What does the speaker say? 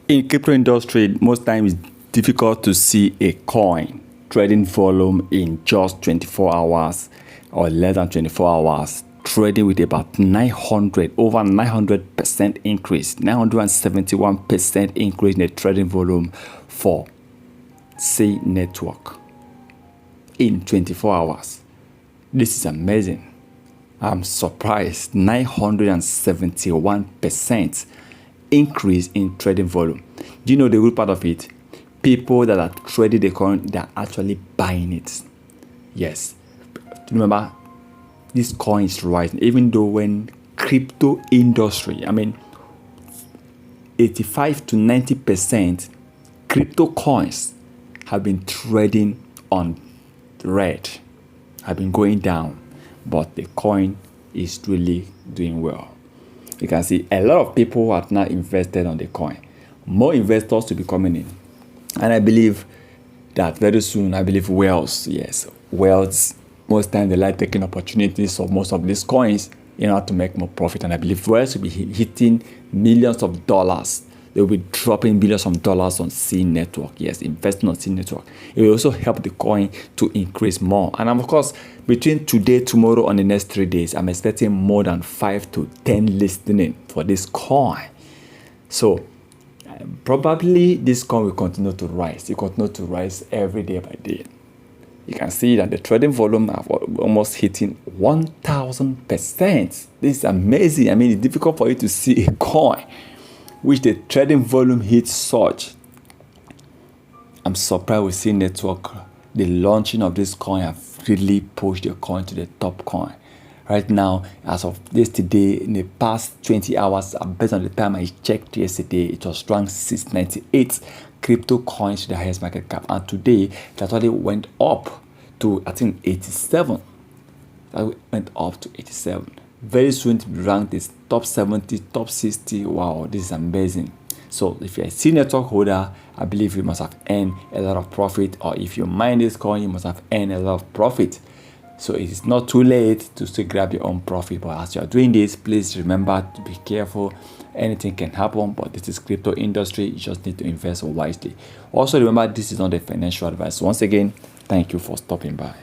In crypto industry, most times it's difficult to see a coin trading volume in just 24 hours or less than 24 hours, trading with about over 900% increase, 971% increase in the trading volume for C network in 24 hours. This is amazing. I'm surprised. 971% increase in trading volume. Do you know the good part of it? People that are trading the coin, they are actually buying it. Yes. Remember, this coin is rising. Even though when crypto industry, 85 to 90% crypto coins have been trading on red, have been going down, but the coin is really doing well. You can see a lot of people have now invested on the coin. More investors to be coming in. And I believe that very soon, whales, most times they like taking opportunities of most of these coins in order to make more profit. And I believe whales will be hitting millions of dollars. They will be dropping billions of dollars on C network. Yes, investing on C network. It will also help the coin to increase more. And of course, between today, tomorrow, and the next 3 days, I'm expecting more than 5 to 10 listening for this coin. So probably this coin will continue to rise. It continue to rise every day by day. You can see that the trading volume are almost hitting 1,000%. This is amazing. It's difficult for you to see a coin which the trading volume hits such. I'm surprised with C network. The launching of this coin have really pushed the coin to the top coin. Right now, as of yesterday, in the past 20 hours, based on the time I checked yesterday, it was ranked 698 crypto coins to the highest market cap. And today, that already went up to, 87. That went up to 87. Very soon to be ranked as top 70, top 60. Wow, this is amazing. So if you're a C network holder, I believe you must have earned a lot of profit. Or if you mine this coin, you must have earned a lot of profit. So it is not too late to still grab your own profit. But as you are doing this, please remember to be careful. Anything can happen, but this is crypto industry. You just need to invest wisely. Also remember, this is not a financial advice. Once again, thank you for stopping by.